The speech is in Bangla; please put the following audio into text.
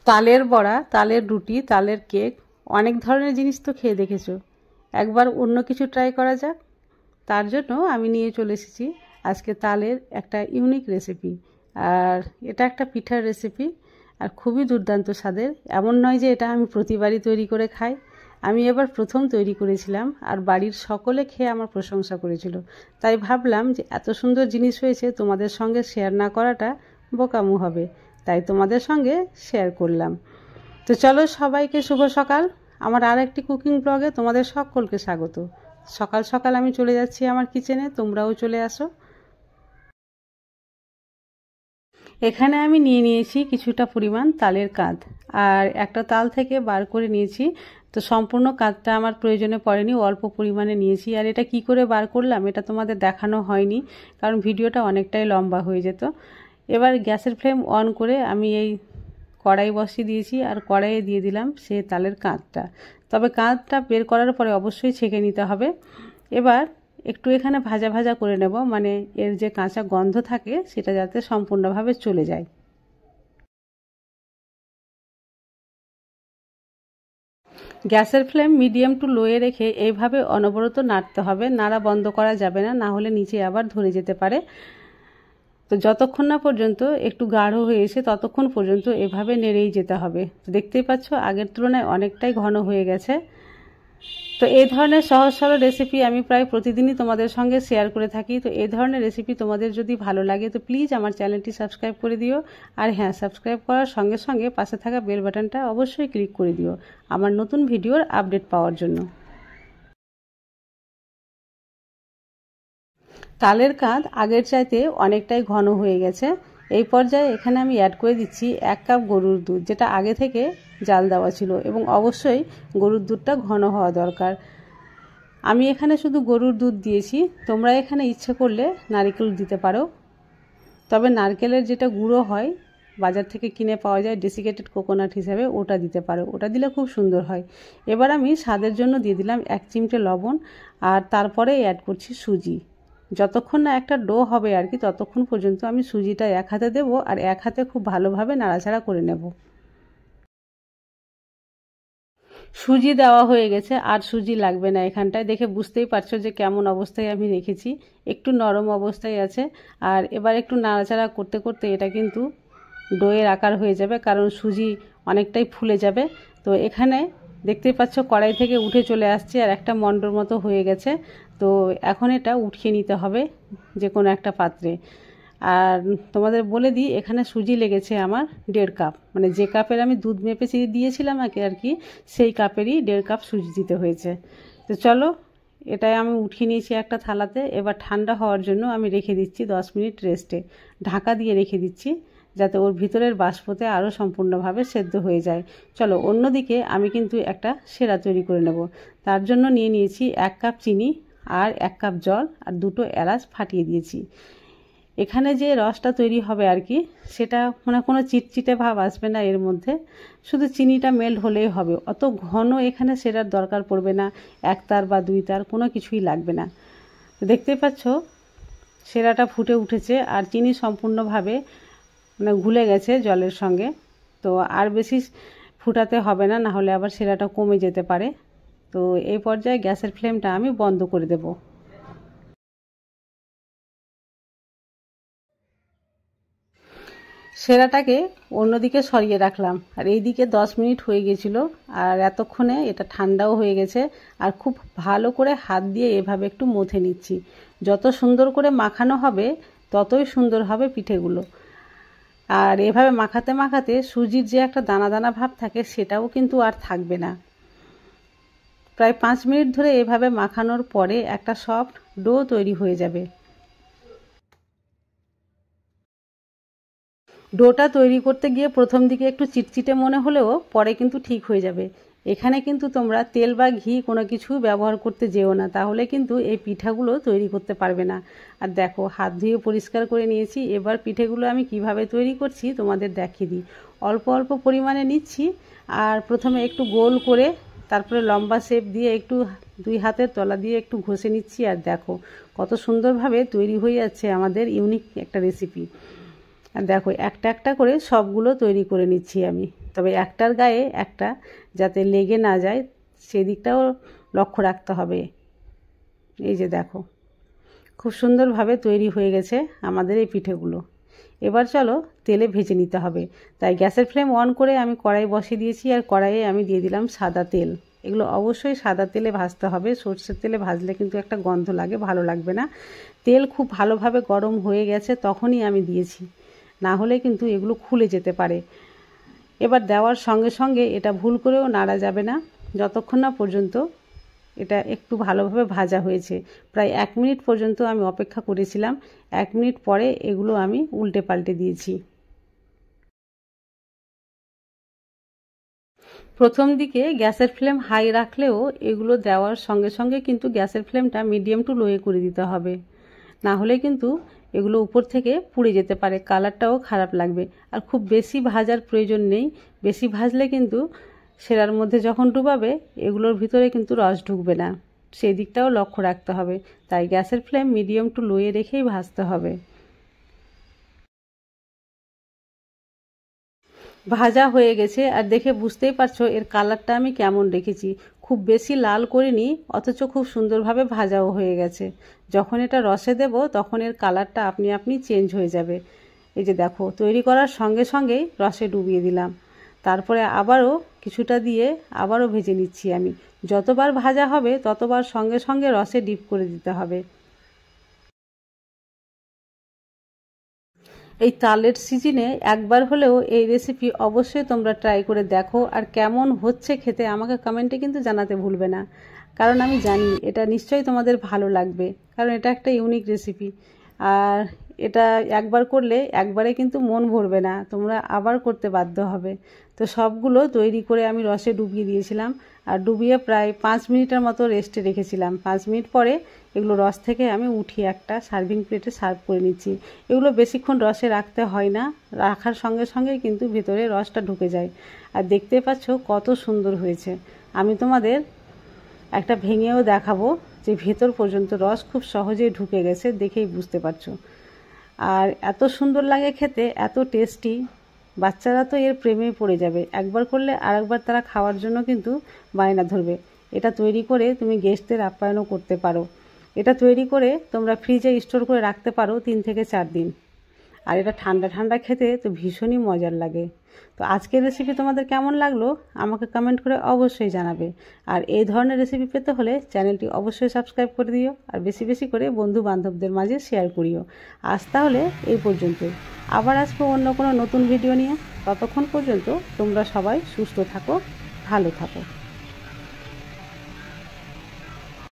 তালের বড়া, তালের রুটি, তালের কেক, অনেক ধরনের জিনিস তো খেয়ে দেখেছো। একবার অন্য কিছু ট্রাই করা যাক। তার জন্য আমি নিয়ে চলে এসেছি আজকে তালের একটা ইউনিক রেসিপি। আর এটা একটা পিঠার রেসিপি আর খুবই দুর্দান্ত স্বাদের। এমন নয় যে এটা আমি প্রতিবারই তৈরি করে খাই, আমি এবার প্রথম তৈরি করেছিলাম আর বাড়ির সকলে খেয়ে আমার প্রশংসা করেছিল। তাই ভাবলাম যে এত সুন্দর জিনিস হয়েছে, তোমাদের সঙ্গে শেয়ার না করাটা বোকামো হবে, তাই তোমাদের সঙ্গে শেয়ার করলাম। তো চলো, সবাইকে শুভ সকাল। আমার আর একটি কুকিং ব্লগে তোমাদের সকলকে স্বাগত। সকাল সকাল আমি চলে যাচ্ছি আমার কিচেনে, তোমরাও চলে আসো। এখানে আমি নিয়ে নিয়েছি কিছুটা পরিমাণ তালের কাঁধ, আর একটা তাল থেকে বার করে নিয়েছি। তো সম্পূর্ণ কাঁধটা আমার প্রয়োজনে পড়েনি, অল্প পরিমাণে নিয়েছি। আর এটা কি করে বার করলাম এটা তোমাদের দেখানো হয়নি, কারণ ভিডিওটা অনেকটাই লম্বা হয়ে যেত। এবার গ্যাসের ফ্লেম অন করে আমি এই কড়াই বসিয়ে দিয়েছি, আর কড়াইয়ে দিয়ে দিলাম সে তালের কাঁধটা। তবে কাঁধটা বের করার পরে অবশ্যই ছেঁকে নিতে হবে। এবার একটু এখানে ভাজা ভাজা করে নেব, মানে এর যে কাঁচা গন্ধ থাকে সেটা যাতে সম্পূর্ণভাবে চলে যায়। গ্যাসের ফ্লেম মিডিয়াম টু লোয়ে রেখে এইভাবে অনবরত নাড়তে হবে, নাড়া বন্ধ করা যাবে না, না হলে নিচে আবার ধরে যেতে পারে। তো যতক্ষণ না পর্যন্ত একটু গাঢ় হয়ে এসে ততক্ষণ পর্যন্ত এভাবে নেড়েই যেতে হবে। তো দেখতেই পাচ্ছ আগের তুলনায় অনেকটাই ঘন হয়ে গেছে। তো এই ধরনের সহজ সরল রেসিপি আমি প্রায় প্রতিদিনই তোমাদের সঙ্গে শেয়ার করে থাকি। তো এই ধরনের রেসিপি তোমাদের যদি ভালো লাগে তো প্লিজ আমার চ্যানেলটি সাবস্ক্রাইব করে দিও। আর হ্যাঁ, সাবস্ক্রাইব করার সঙ্গে সঙ্গে পাশে থাকা বেল বাটনটা অবশ্যই ক্লিক করে দিও আমার নতুন ভিডিওর আপডেট পাওয়ার জন্য। তালের কাঁধ আগের চাইতে অনেকটাই ঘন হয়ে গেছে। এই পর্যায়ে এখানে আমি অ্যাড করে দিচ্ছি 1 কাপ গরুর দুধ, যেটা আগে থেকে জাল দেওয়া ছিল, এবং অবশ্যই গরুর দুধটা ঘন হওয়া দরকার। আমি এখানে শুধু গরুর দুধ দিয়েছি, তোমরা এখানে ইচ্ছে করলে নারকেল দিতে পারো। তবে নারকেলের যেটা গুঁড়ো হয় বাজার থেকে কিনে পাওয়া যায় ডেসিকেটেড কোকোনাট হিসাবে, ওটা দিতে পারো, ওটা দিলে খুব সুন্দর হয়। এবার আমি স্বাদের জন্য দিয়ে দিলাম 1 চিমটে লবণ, আর তারপরে অ্যাড করছি সুজি। যতক্ষণ না একটা ডো হবে আর কি, ততক্ষণ পর্যন্ত আমি সুজিটা এক হাতে দেবো, আর এক হাতে খুব ভালোভাবে নাড়াচাড়া করে নেব। সুজি দেওয়া হয়ে গেছে, আর সুজি লাগবে না এখানটায়। দেখে বুঝতেই পারছো যে কেমন অবস্থায় আমি রেখেছি, একটু নরম অবস্থায় আছে। আর এবার একটু নাড়াচাড়া করতে করতে এটা কিন্তু ডোয়ের আকার হয়ে যাবে, কারণ সুজি অনেকটাই ফুলে যাবে। তো এখানে দেখতেই পাচ্ছ কড়াই থেকে উঠে চলে আসছে, আর একটা মণ্ডর মতো হয়ে গেছে। তো এখন এটা উঠিয়ে নিতে হবে যে কোনো একটা পাত্রে। আর তোমাদের বলে দিই, এখানে সুজি লেগেছে আমার 1.5 কাপ, মানে যে কাপের আমি দুধ মেপে দিয়েছিলাম আর কি, সেই কাপেরই 1.5 কাপ সুজি দিতে হয়েছে। তো চলো, এটাই আমি উঠিয়ে নিয়েছি একটা থালাতে। এবার ঠান্ডা হওয়ার জন্য আমি রেখে দিচ্ছি 10 মিনিট রেস্টে, ঢাকা দিয়ে রেখে দিচ্ছি, যাতে ওর ভিতরের বাষ্পতে আরও সম্পূর্ণভাবে সেদ্ধ হয়ে যায়। চলো, অন্যদিকে আমি কিন্তু একটা সেরা তৈরি করে নেব। তার জন্য নিয়ে নিয়েছি 1 কাপ চিনি, আর 1 কাপ জল, আর 2টো এলাচ ফাটিয়ে দিয়েছি। এখানে যে রসটা তৈরি হবে আর কি, সেটা মানে কোনো চিটচিটে ভাব আসবে না এর মধ্যে, শুধু চিনিটা মেল্ট হলেই হবে। অত ঘন এখানে সেটার দরকার পড়বে না, 1 তার বা 2 তার কোনো কিছুই লাগবে না। দেখতেই পাচ্ছ সেরাটা ফুটে উঠেছে, আর চিনি সম্পূর্ণভাবে মানে ঘুলে গেছে জলের সঙ্গে। তো আর বেশি ফুটাতে হবে না, না হলে আবার সেরাটা কমে যেতে পারে। তো এই পর্যায়ে গ্যাসের ফ্লেমটা আমি বন্ধ করে দেব। সেরাটাকে অন্যদিকে সরিয়ে রাখলাম, আর এইদিকে 10 মিনিট হয়ে গেছিল, আর এতক্ষণে এটা ঠান্ডাও হয়ে গেছে। আর খুব ভালো করে হাত দিয়ে এভাবে একটু মথে নিচ্ছি। যত সুন্দর করে মাখানো হবে ততই সুন্দর হবে পিঠেগুলো। আর এভাবে মাখাতে মাখাতে সুজির যে একটা দানা দানা ভাব থাকে সেটাও কিন্তু আর থাকবে না। প্রায় 5 মিনিট ধরে এভাবে মাখানোর পরে একটা সফট ডো তৈরি হয়ে যাবে। ডোটা তৈরি করতে গিয়ে প্রথম দিকে একটু চিটচিটে মনে হলেও পরে কিন্তু ঠিক হয়ে যাবে। এখানে কিন্তু তোমরা তেল বা ঘি কোনো কিছু ব্যবহার করতে যেও না, তাহলে কিন্তু এই পিঠাগুলো তৈরি করতে পারবে না। আর দেখো, হাত ধুয়ে পরিষ্কার করে নিয়েছি। এবার পিঠেগুলো আমি কিভাবে তৈরি করছি তোমাদের দেখিয়ে দিই। অল্প অল্প পরিমাণে নিচ্ছি, আর প্রথমে একটু গোল করে, তারপরে লম্বা শেপ দিয়ে একটু 2 হাতের তলা দিয়ে একটু ঘষে নিচ্ছি। আর দেখো কত সুন্দরভাবে তৈরি হয়ে যাচ্ছে আমাদের ইউনিক একটা রেসিপি। আর দেখো একটা একটা করে সবগুলো তৈরি করে নিচ্ছি আমি। তো তবে একটার গায়ে একটা যাতে লেগে না যায় সেদিকটাও লক্ষ্য রাখতে হবে। এই যে দেখো খুব সুন্দরভাবে তৈরি হয়ে গেছে আমাদের এই পিঠেগুলো। এবার চলো তেলে ভেজে নিতে হবে। তাই গ্যাসের ফ্লেম অন করে আমি কড়াই বসিয়ে দিয়েছি, আর কড়াইয়ে আমি দিয়ে দিলাম সাদা তেল। এগুলো অবশ্যই সাদা তেলে ভাজতে হবে, সর্ষের তেলে ভাজলে কিন্তু একটা গন্ধ লাগে, ভালো লাগবে না। তেল খুব ভালোভাবে গরম হয়ে গেছে তখনই আমি দিয়েছি, না হলে কিন্তু এগুলো খুলে যেতে পারে। এবার দেওয়ার সঙ্গে সঙ্গে এটা ভুল করেও নাড়া যাবে না যতক্ষণ না পর্যন্ত এটা একটু ভালোভাবে ভাজা হয়েছে। প্রায় 1 মিনিট পর্যন্ত আমি অপেক্ষা করেছিলাম। 1 মিনিট পরে এগুলো আমি উল্টে পাল্টে দিয়েছি। প্রথম দিকে গ্যাসের ফ্লেম হাই রাখলেও এগুলো দেওয়ার সঙ্গে সঙ্গে কিন্তু গ্যাসের ফ্লেমটা মিডিয়াম টু লোয়ে করে দিতে হবে, না হলে কিন্তু এগুলো উপর থেকে পুড়ে যেতে পারে, কালারটাও খারাপ লাগবে। আর খুব বেশি ভাজার প্রয়োজন নেই, বেশি ভাজলে কিন্তু সেরার মধ্যে যখন ডুবাবে এগুলোর ভিতরে কিন্তু রস ঢুকবে না, সেই দিকটাও লক্ষ্য রাখতে হবে। তাই গ্যাসের ফ্লেম মিডিয়াম টু লোয়ে রেখেই ভাজতে হবে। ভাজা হয়ে গেছে, আর দেখে বুঝতেই পারছো এর কালারটা আমি কেমন রেখেছি। খুব বেশি লাল করিনি, অথচ খুব সুন্দরভাবে ভাজাও হয়ে গেছে। যখন এটা রসে দেব তখন এর কালারটা আপনি আপনি চেঞ্জ হয়ে যাবে। এই যে দেখো তৈরি করার সঙ্গে সঙ্গেই রসে ডুবিয়ে দিলাম, তারপরে আবারও কিছুটা দিয়ে আবারও ভেজে নিচ্ছি আমি। যতবার ভাজা হবে ততবার সঙ্গে সঙ্গে রসে ডিপ করে দিতে হবে। এই তালের সিজনে একবার হলেও এই রেসিপি অবশ্যই তোমরা ট্রাই করে দেখো, আর কেমন হচ্ছে খেতে আমাকে কমেন্টে কিন্তু জানাতে ভুলবে না, কারণ আমি জানি এটা নিশ্চয়ই তোমাদের ভালো লাগবে, কারণ এটা একটা ইউনিক রেসিপি। আর এটা একবার করলে একবারে কিন্তু মন ভরবে না, তোমরা আবার করতে বাধ্য হবে। তো সবগুলো তৈরি করে আমি রসে ডুবিয়ে দিয়েছিলাম, আর ডুবিয়ে প্রায় 5 মিনিটের মতো রেস্টে রেখেছিলাম। 5 মিনিট পরে এগুলো রস থেকে আমি উঠিয়ে একটা সার্ভিং প্লেটে সার্ভ করে নিচ্ছি। এগুলো বেশিক্ষণ রসে রাখতে হয় না, রাখার সঙ্গে সঙ্গে কিন্তু ভেতরে রসটা ঢুকে যায়। আর দেখতে পাচ্ছ কত সুন্দর হয়েছে। আমি তোমাদের একটা ভেঙেও দেখাবো যে ভেতর পর্যন্ত রস খুব সহজেই ঢুকে গেছে, দেখেই বুঝতে পারছো। আর এত সুন্দর লাগে খেতে, এত টেস্টি, বাচ্চারা তো এর প্রেমে পড়ে যাবে। একবার করলে আরেকবার তারা খাওয়ার জন্য কিন্তু বায়না ধরবে। এটা তৈরি করে তুমি গেস্টদের আপ্যায়নও করতে পারো। এটা তৈরি করে তোমরা ফ্রিজে স্টোর করে রাখতে পারো 3 থেকে 4 দিন। আর এটা ঠান্ডা ঠান্ডা খেতে তো ভীষণই মজার লাগে। তো আজকের রেসিপি তোমাদের কেমন লাগলো আমাকে কমেন্ট করে অবশ্যই জানাবে। আর এই ধরনের রেসিপি পেতে হলে চ্যানেলটি অবশ্যই সাবস্ক্রাইব করে দিও, আর বেশি বেশি করে বন্ধু বান্ধবদের মাঝে শেয়ার করিও। আজ তাহলে এই পর্যন্তই, আবার আসবো অন্য কোনো নতুন ভিডিও নিয়ে। ততক্ষণ পর্যন্ত তোমরা সবাই সুস্থ থাকো, ভালো থাকো।